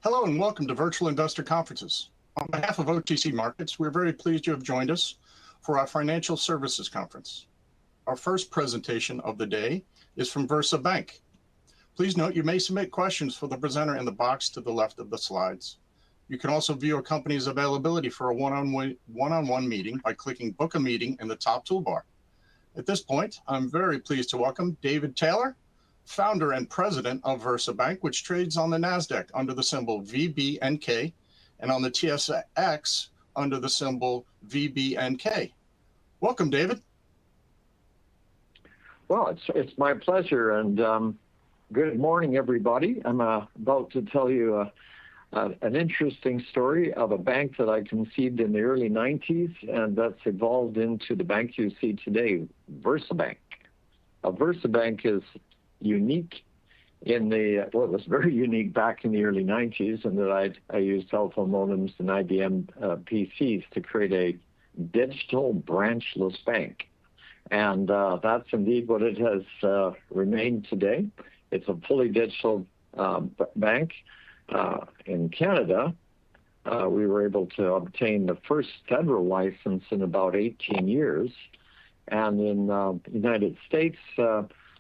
Hello and welcome to Virtual Investor Conferences. On behalf of OTC Markets, we're very pleased you have joined us for our Financial Services Conference. Our first presentation of the day is from VersaBank. Please note you may submit questions for the presenter in the box to the left of the slides. You can also view a company's availability for a one-on-one meeting by clicking Book a Meeting in the top toolbar. At this point, I'm very pleased to welcome David Taylor, founder and president of VersaBank, which trades on the Nasdaq under the symbol VBNK and on the TSX under the symbol VBNK. Welcome, David. Well, it's my pleasure, and good morning, everybody. I'm about to tell you an interesting story of a bank that I conceived in the early 90s, and that's evolved into the bank you see today, VersaBank. VersaBank is unique it was very unique back in the early 90s, and that I used telephone modems and IBM PCs to create a digital branchless bank. And that's indeed what it has remained today. It's a fully digital bank. In Canada, we were able to obtain the first federal license in about 18 years. And in the United States,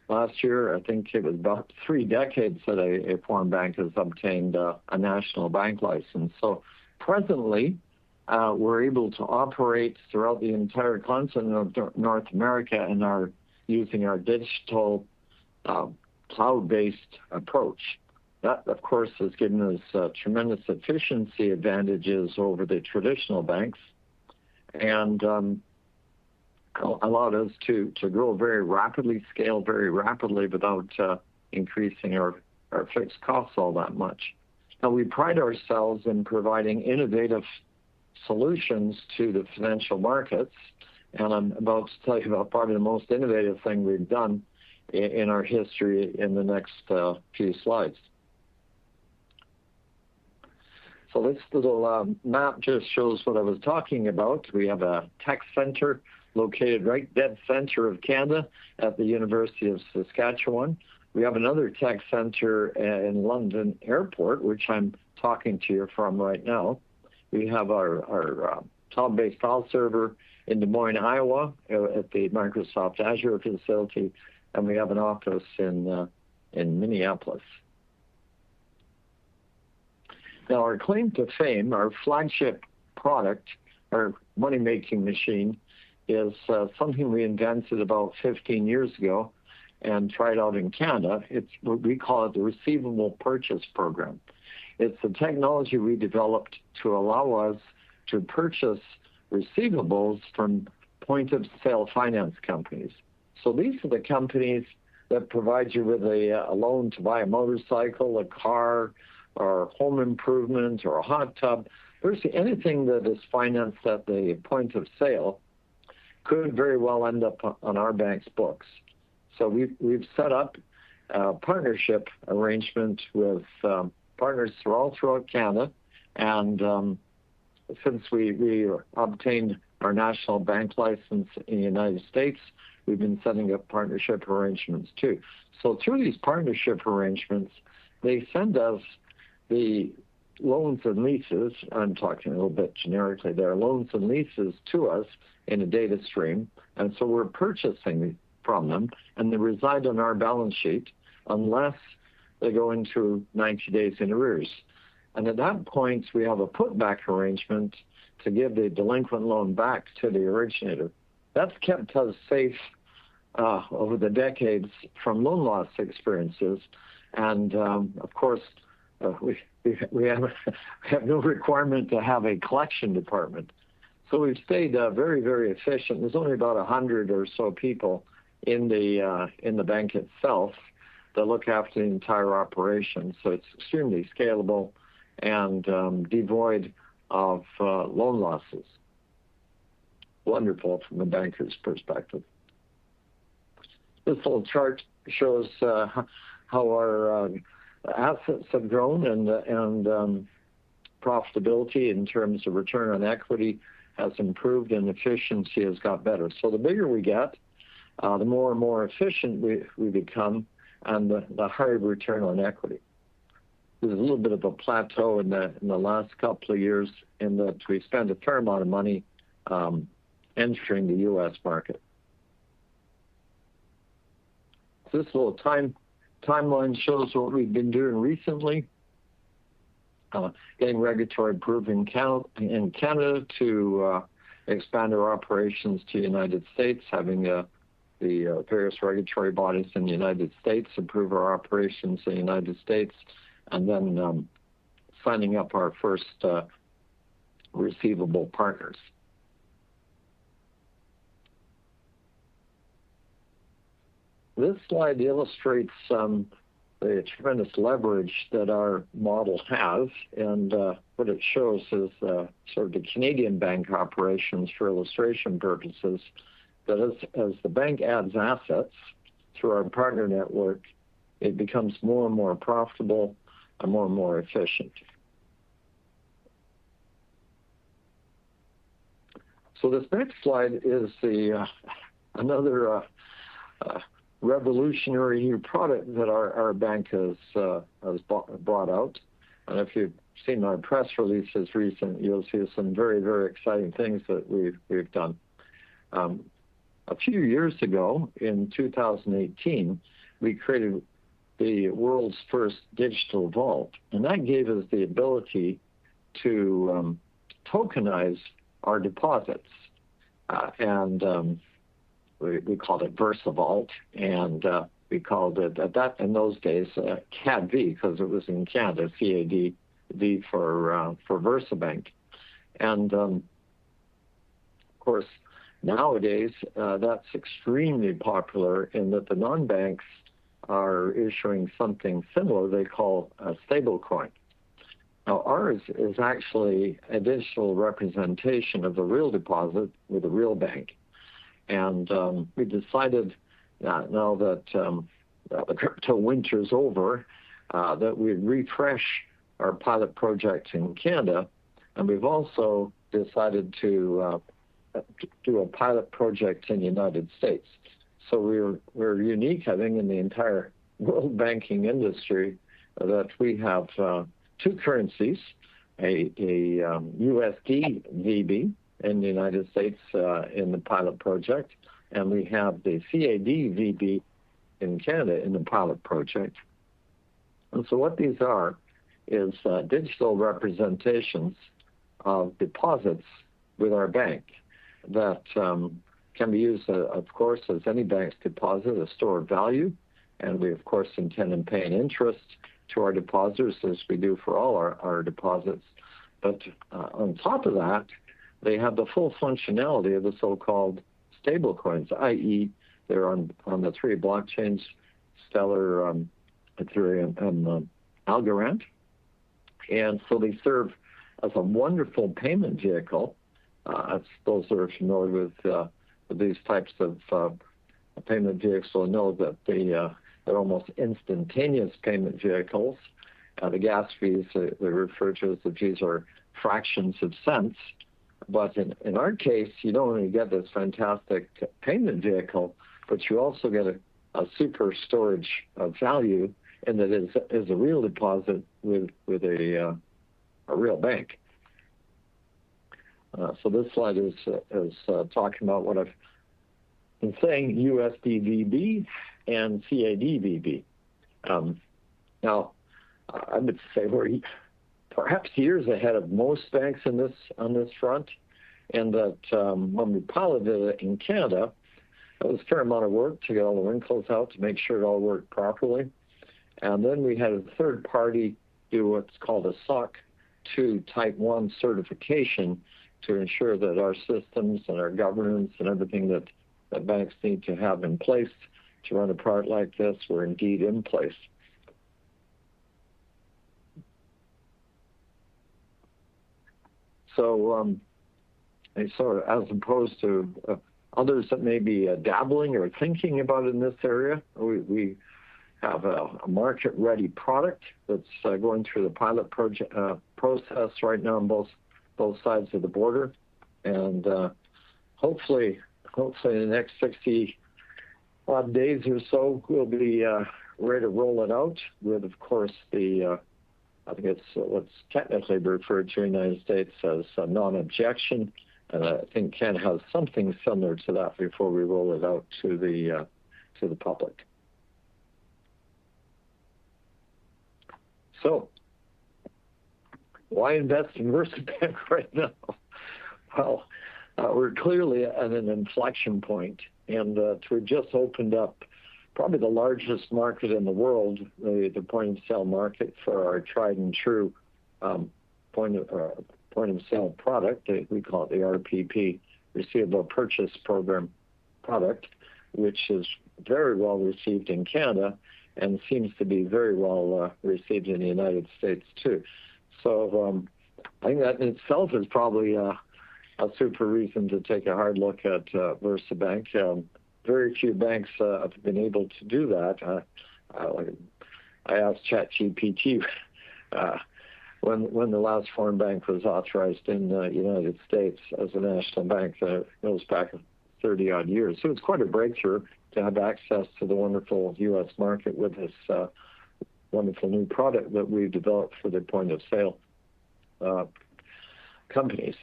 last year, I think it was about 3 decades that a foreign bank has obtained a national bank license. So presently, we're able to operate throughout the entire continent of North America and are using our digital cloud-based approach. That, of course, has given us tremendous efficiency advantages over the traditional banks, and allowed us to grow very rapidly, scale very rapidly without increasing our fixed costs all that much. Now, we pride ourselves in providing innovative solutions to the financial markets, and I'm about to tell you about probably the most innovative thing we've done in our history in the next few slides. So this little map just shows what I was talking about. We have a tech center located right dead center of Canada at the University of Saskatchewan. We have another tech center in London Airport, which I'm talking to you from right now. We have our cloud-based file server in Des Moines, Iowa, at the Microsoft Azure facility, and we have an office in Minneapolis. Now, our claim to fame, our flagship product, our money-making machine, is something we invented about 15 years ago and tried out in Canada. It's what we call it the Receivable Purchase Program. It's the technology we developed to allow us to purchase receivables from point-of-sale finance companies. So these are the companies that provide you with a loan to buy a motorcycle, a car, or home improvement, or a hot tub. Basically, anything that is financed at the point of sale could very well end up on our bank's books. So we've set up a partnership arrangement with partners throughout Canada, and since we obtained our national bank license in the United States, we've been setting up partnership arrangements too. So through these partnership arrangements, they send us the loans and leases. I'm talking a little bit generically there, loans and leases to us in a data stream, and so we're purchasing from them, and they reside on our balance sheet unless they go into 90 days in arrears. And at that point, we have a putback arrangement to give the delinquent loan back to the originator. That's kept us safe over the decades from loan loss experiences, and of course, we have no requirement to have a collection department. So we've stayed very, very efficient. There's only about 100 or so people in the bank itself that look after the entire operation. So it's extremely scalable and devoid of loan losses. Wonderful from the banker's perspective. This little chart shows how our assets have grown and profitability in terms of return on equity has improved and efficiency has got better. So the bigger we get, the more and more efficient we become, and the higher return on equity. there's a little bit of a plateau in the last couple of years in that we spent a fair amount of money entering the U.S. market. This little timeline shows what we've been doing recently. Getting regulatory approval in Canada to expand our operations to the United States, having the various regulatory bodies in the United States approve our operations in the United States, and then signing up our first receivable partners. This slide illustrates the tremendous leverage that our model has, and what it shows is sort of the Canadian bank operations for illustration purposes, that as the bank adds assets through our partner network, it becomes more and more profitable and more efficient. So this next slide is another revolutionary new product that our bank has brought out. And if you've seen our press releases recently, you'll see some very exciting things that we've done. A few years ago, in 2018, we created the world's first digital vault, and that gave us the ability to tokenize our deposits, and we called it VersaVault, and we called it in those days CADV because it was in Canada, CADV for VersaBank, and of course nowadays that's extremely popular in that the non-banks are issuing something similar they call a stablecoin. Now ours is actually a digital representation of the real deposit with a real bank. And we decided now that the crypto winter's over, that we'd refresh our pilot project in Canada. And we've also decided to do a pilot project in the United States. So we're unique, I think, in the entire world banking industry that we have two currencies, a USD VB in the United States in the pilot project, and we have the CAD VB in Canada in the pilot project. And so what these are is digital representations of deposits with our bank that can be used, of course, as any bank's deposit, a store of value, and we, of course, intend on paying interest to our depositors as we do for all our deposits. But on top of that, they have the full functionality of the so-called stablecoins, i.e. they're on the three blockchains, Stellar, Ethereum, and Algorand. And so they serve as a wonderful payment vehicle. Those that are familiar with these types of payment vehicles will know that they're almost instantaneous payment vehicles. The gas fees, they refer to as the fees, are fractions of cents. But in our case, you don't only get this fantastic payment vehicle, but you also get a super storage of value, and that is a real deposit with a real bank. So this slide is talking about what I've been saying, USDVB and CADVB. Now, I would say we're perhaps years ahead of most banks on this front, and that when we piloted it in Canada, it was a fair amount of work to get all the wrinkles out to make sure it all worked properly. And then we had a third party do what's called a SOC 2 Type 1 certification to ensure that our systems and our governance and everything that banks need to have in place to run a product like this were indeed in place. So, sort of, as opposed to others that may be dabbling or thinking about it in this area, we have a market-ready product that's going through the pilot process right now on both sides of the border, and hopefully in the next 60 odd days or so, we'll be ready to roll it out with, of course, the I think it's what's technically referred to in the United States as non-objection, and I think Ken has something similar to that before we roll it out to the public. So, why invest in VersaBank right now? Well, we're clearly at an inflection point, and we've just opened up probably the largest market in the world, the point-of-sale market for our tried and true point-of-sale product. We call it the RPP, Receivable Purchase Program product, which is very well received in Canada and seems to be very well received in the United States too. So I think that in itself is probably a super reason to take a hard look at VersaBank. Very few banks have been able to do that. I asked ChatGPT when the last foreign bank was authorized in the United States as a national bank. It goes back 30-odd years. So it's quite a breakthrough to have access to the wonderful U.S. market with this wonderful new product that we've developed for the point-of-sale companies.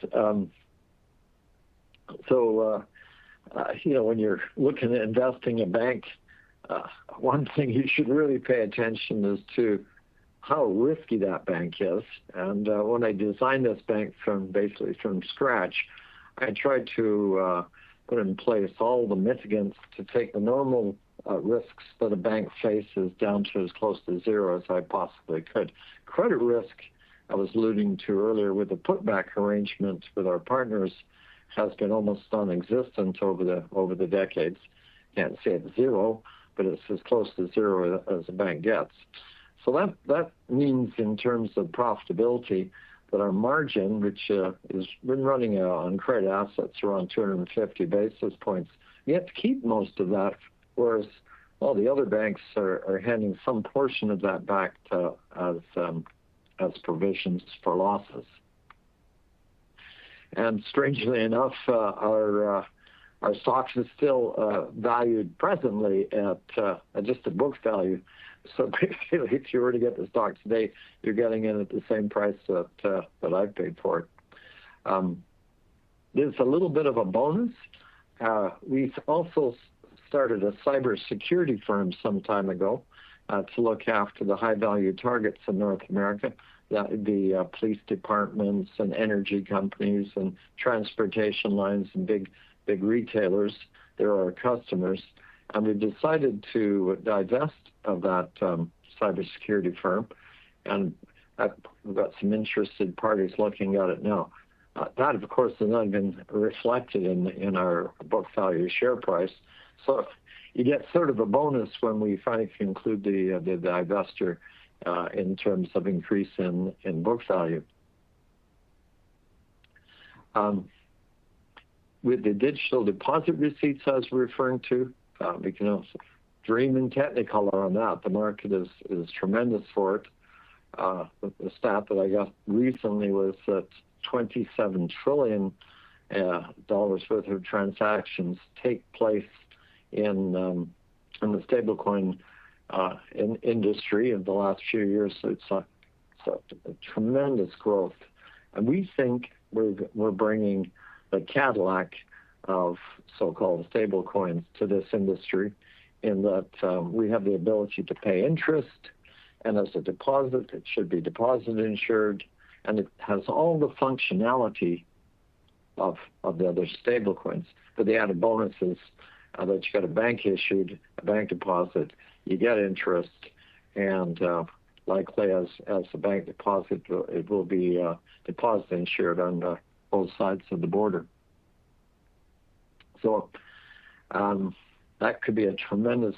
When you're looking at investing in a bank, one thing you should really pay attention is to how risky that bank is. And when I designed this bank basically from scratch, I tried to put in place all the mitigants to take the normal risks that a bank faces down to as close to zero as I possibly could. Credit risk, I was alluding to earlier with the putback arrangement with our partners, has been almost non-existent over the decades. Can't say it's zero, but it's as close to zero as a bank gets. So that means in terms of profitability that our margin, which has been running on credit assets around 250 basis points, you have to keep most of that, whereas all the other banks are handing some portion of that back as provisions for losses. And strangely enough, our stocks is still valued presently at just a book value. So basically, if you were to get the stock today, you're getting it at the same price that I've paid for it. There's a little bit of a bonus. We've also started a cybersecurity firm some time ago to look after the high-value targets in North America. That would be police departments and energy companies and transportation lines and big retailers. They're our customers. And we decided to divest of that cybersecurity firm. And we've got some interested parties looking at it now. That, of course, has not been reflected in our book value share price. So you get sort of a bonus when we finally conclude the divestiture in terms of increase in book value. With the digital deposit receipts I was referring to, we can also dream in technicolor on that. The market is tremendous for it. The stat that I got recently was that $27 trillion worth of transactions take place in the stablecoin industry in the last few years. So it's a tremendous growth, and we think we're bringing the Cadillac of so-called stable coins to this industry, in that we have the ability to pay interest, and as a deposit, it should be deposit insured, and it has all the functionality of the other stable coins. But the added bonus is that you got a bank issued, a bank deposit, you get interest, and likely as a bank deposit, it will be deposit insured on both sides of the border. So that could be a tremendous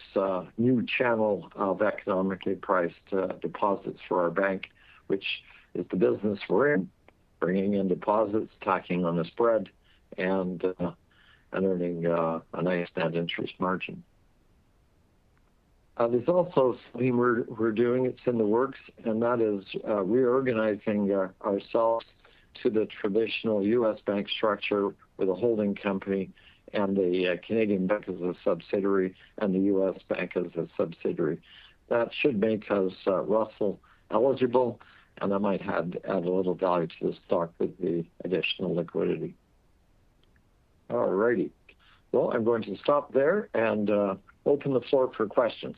new channel of economically priced deposits for our bank, which is the business we're in, bringing in deposits, tacking on the spread, and earning a nice net interest margin. There's also something we're doing, it's in the works, and that is reorganizing ourselves to the traditional U.S. bank structure with a holding company and the Canadian bank as a subsidiary and the U.S. bank as a subsidiary. That should make us Russell eligible, and that might add a little value to the stock with the additional liquidity. All righty. Well, I'm going to stop there and open the floor for questions.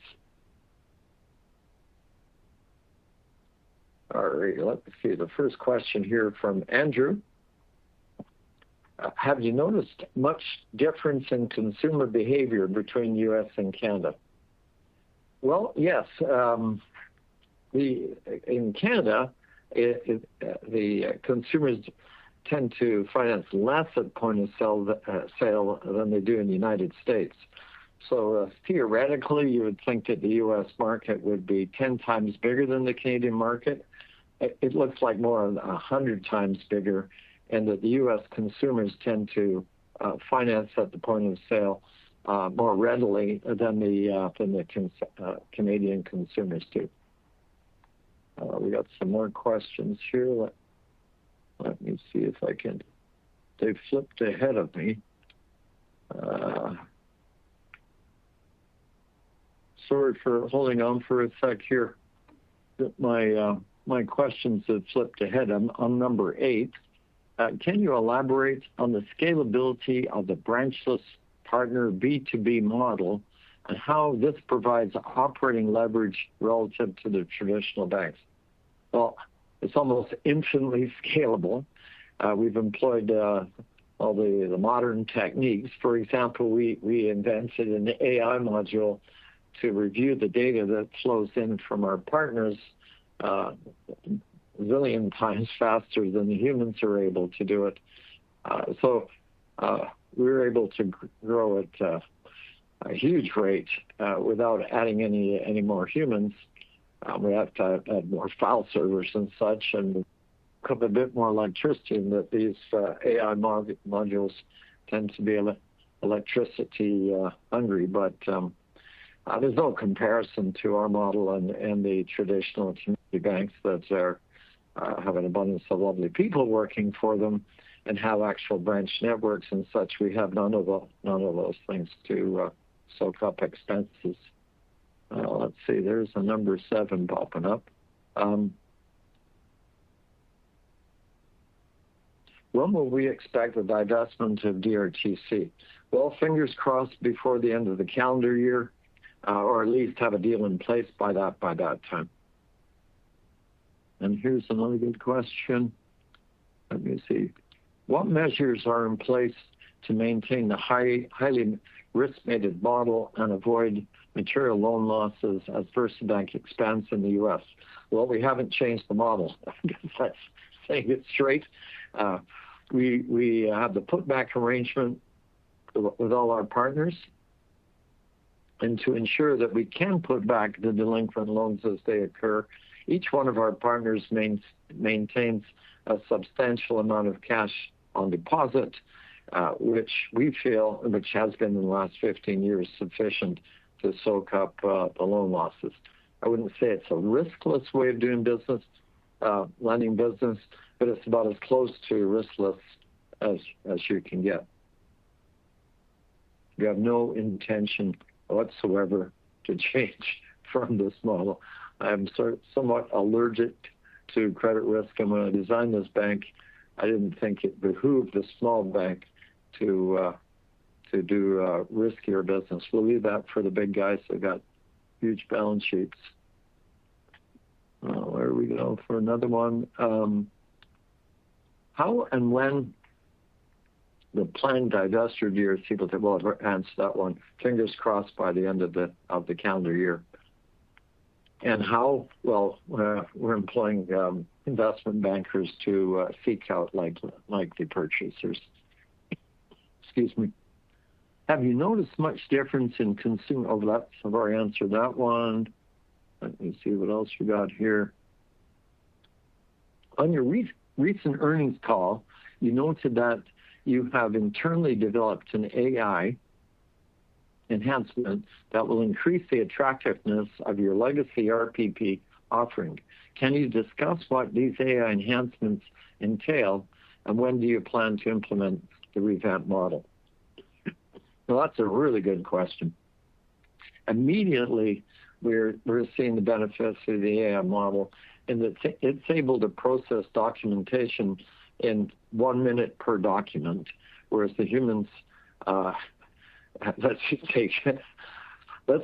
All right, let's see. The first question here from Andrew. Have you noticed much difference in consumer behavior between U.S. and Canada? Well, yes. In Canada, the consumers tend to finance less at point of sale than they do in the United States. So theoretically, you would think that the U.S. market would be 10 times bigger than the Canadian market. It looks like more than 100 times bigger, and that the U.S. consumers tend to finance at the point of sale more readily than the Canadian consumers do. We got some more questions here. Let me see if I can. They flipped ahead of me. Sorry for holding on for a sec here. My questions have flipped ahead. I'm on number 8. Can you elaborate on the scalability of the branchless partner B2B model and how this provides operating leverage relative to the traditional banks? Well, it's almost infinitely scalable. We've employed all the modern techniques. For example, we invented an AI module to review the data that flows in from our partners a zillion times faster than the humans are able to do it. So we're able to grow at a huge rate without adding any more humans. We have to add more file servers and such, and cook a bit more electricity, and that these AI modules tend to be electricity hungry, but there's no comparison to our model and the traditional community banks that have an abundance of lovely people working for them and have actual branch networks and such. We have none of those things to soak up expenses. Let's see, there's a number 7 popping up. When will we expect the divestment of DRTC? Well, fingers crossed before the end of the calendar year, or at least have a deal in place by that time. And here's another good question. Let me see. What measures are in place to maintain the highly risk-weighted model and avoid material loan losses as VersaBank expands in the U.S.? Well, we haven't changed the model. That's saying it straight. We have the putback arrangement with all our partners, and to ensure that we can put back the delinquent loans as they occur, each one of our partners maintains a substantial amount of cash on deposit, which we feel, which has been in the last 15 years, sufficient to soak up the loan losses. I wouldn't say it's a riskless way of doing business, lending business, but it's about as close to riskless as you can get. We have no intention whatsoever to change from this model. I'm somewhat allergic to credit risk, and when I designed this bank, I didn't think it behooved a small bank to do riskier business. We'll leave that for the big guys that got huge balance sheets. Where are we going for another one? How and when the planned divestiture of DRC, well, I've answered that one. Fingers crossed by the end of the calendar year. And how? Well, we're employing investment bankers to seek out likely purchasers. Excuse me. Have you noticed much difference in consumer? Oh, I've already answered that one. Let me see what else you got here. On your recent earnings call, you noted that you have internally developed an AI enhancement that will increase the attractiveness of your legacy RPP offering. Can you discuss what these AI enhancements entail, and when do you plan to implement the revamped model? Well, that's a really good question. Immediately, we're seeing the benefits of the AI model, and it's able to process documentation in 1 minute per document, whereas the humans, let's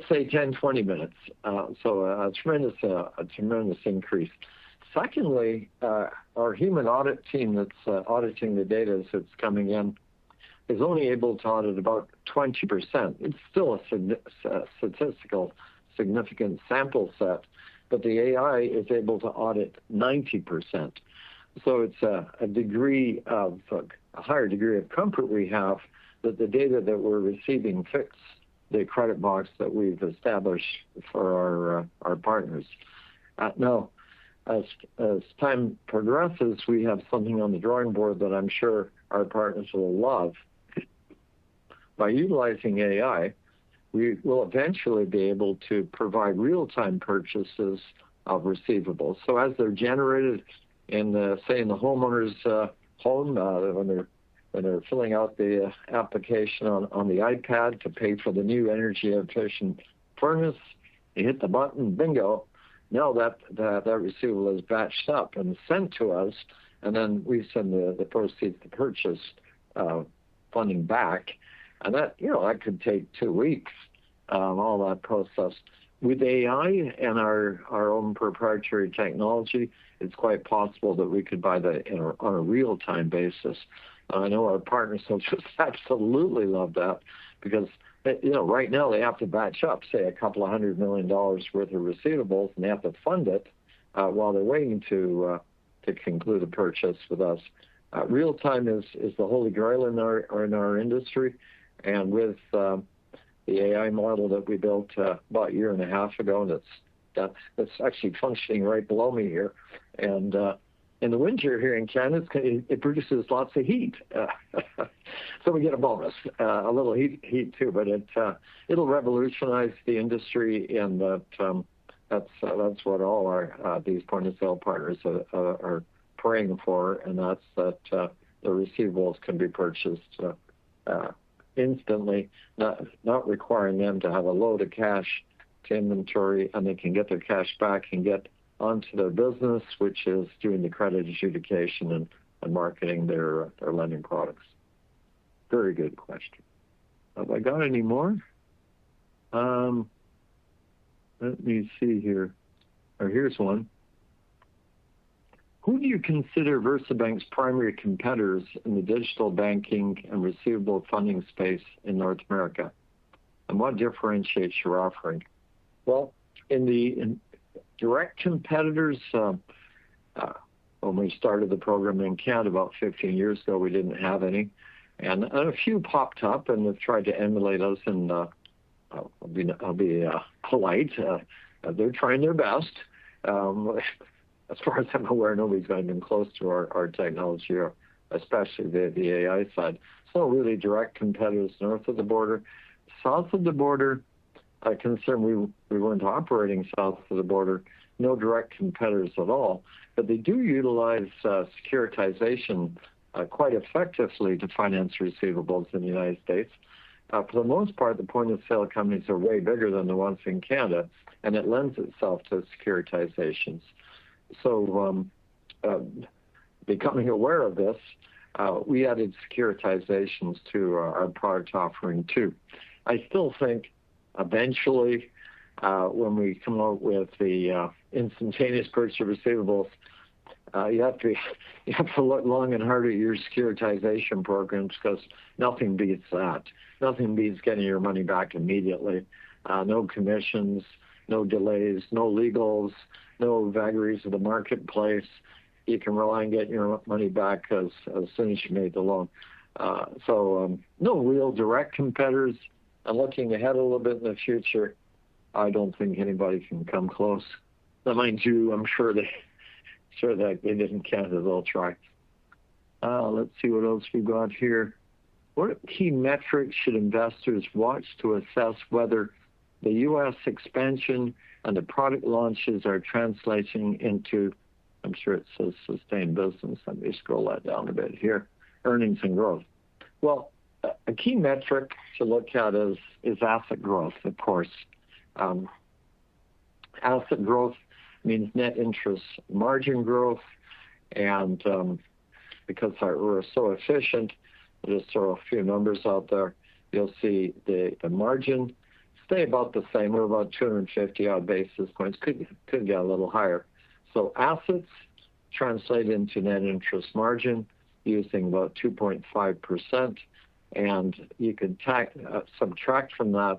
say 10, 20 minutes. So a tremendous increase. Secondly, our human audit team that's auditing the data as it's coming in is only able to audit about 20%. It's still a statistical significant sample set, but the AI is able to audit 90%. So it's a higher degree of comfort we have that the data that we're receiving fits the credit box that we've established for our partners. Now, as time progresses, we have something on the drawing board that I'm sure our partners will love. By utilizing AI, we will eventually be able to provide real-time purchases of receivables. So as they're generated in the homeowner's home, when they're filling out the application on the iPad to pay for the new energy efficient furnace, you hit the button, bingo. Now that receivable is batched up and sent to us, and then we send the proceeds to purchase funding back. And that could take 2 weeks, all that process. With AI and our own proprietary technology, it's quite possible that we could buy that on a real-time basis. I know our partners will just absolutely love that because, right now they have to batch up, say, a couple of $100 million worth of receivables, and they have to fund it while they're waiting to conclude a purchase with us. Real-time is the holy grail in our industry. And with the AI model that we built about a year and a half ago, and that's actually functioning right below me here. And in the winter here in Canada, it produces lots of heat, so we get a bonus, a little heat too. But it'll revolutionize the industry, and that's what all these point of sale partners are praying for, and that's that the receivables can be purchased instantly, not requiring them to have a load of cash to inventory, and they can get their cash back and get onto their business, which is doing the credit adjudication and marketing their lending products. Very good question. Have I got any more? Let me see here. Here's one. Who do you consider VersaBank's primary competitors in the digital banking and receivable funding space in North America? And what differentiates your offering? Well, in direct competitors, when we started the program in Canada about 15 years ago, we didn't have any. And a few popped up and have tried to emulate us, and I'll be polite. They're trying their best. As far as I'm aware, nobody's going to be close to our technology, or especially the AI side. So really direct competitors north of the border. South of the border, concerned we weren't operating south of the border, no direct competitors at all. But they do utilize securitization quite effectively to finance receivables in the United States. For the most part, the point-of-sale companies are way bigger than the ones in Canada, and it lends itself to securitizations. So becoming aware of this, we added securitizations to our product offering too. I still think eventually when we come out with the instantaneous purchase of receivables, you have to look long and hard at your securitization programs, because nothing beats that. Nothing beats getting your money back immediately. No commissions, no delays, no legals, no vagaries of the marketplace. You can rely on getting your money back as soon as you made the loan. So no real direct competitors. And looking ahead a little bit in the future, I don't think anybody can come close. Now, mind you, I'm sure that they did in Canada, they'll try. Let's see what else we've got here. What key metrics should investors watch to assess whether the U.S. expansion and the product launches are translating into, I'm sure it says sustained business. Let me scroll that down a bit here. Earnings and growth. Well, a key metric to look at is asset growth, of course. Asset growth means net interest margin growth, and because we're so efficient, I'll just throw a few numbers out there. You'll see the margin stay about the same. We're about 250 odd basis points. Could get a little higher. So assets translate into net interest margin using about 2.5%, and you can subtract from that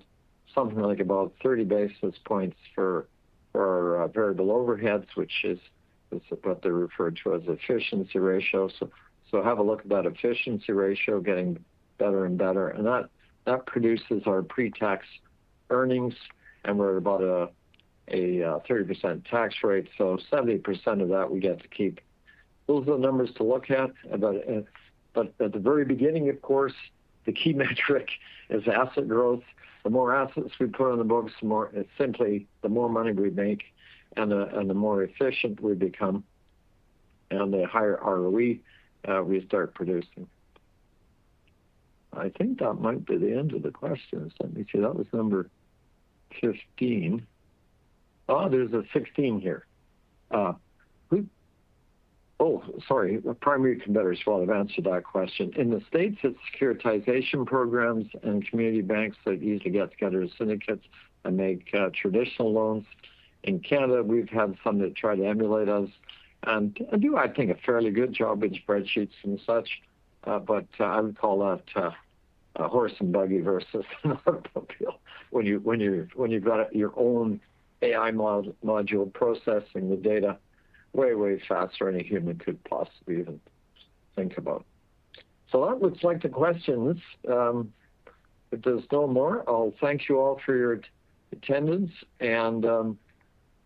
something like about 30 basis points for variable overheads, which is what they refer to as efficiency ratio. So have a look at that efficiency ratio getting better and better, and that produces our pre-tax earnings, and we're at about a 30% tax rate. So 70% of that we get to keep. Those are the numbers to look at. But at the very beginning, of course, the key metric is asset growth. The more assets we put on the books, the more money we make, and the more efficient we become, and the higher ROE we start producing. I think that might be the end of the questions. Let me see. That was number 15. Oh, there's a 16 here. Sorry. Primary competitors. Well, I've answered that question. In the States, it's securitization programs and community banks that usually get together as syndicates and make traditional loans. In Canada, we've had some that try to emulate us and do, I think, a fairly good job with spreadsheets and such. But I would call that a horse and buggy versus an automobile. When you've got your own AI module processing the data way faster than a human could possibly even think about. So that looks like the questions. If there's no more, I'll thank you all for your attendance. And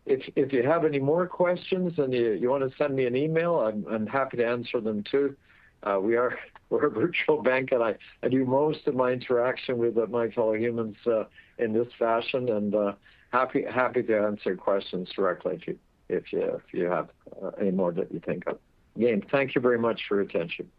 if you have any more questions and you want to send me an email, I'm happy to answer them too. We're a virtual bank, and I do most of my interaction with my fellow humans in this fashion, and happy to answer questions directly if you have any more that you think of. Again, thank you very much for your attention.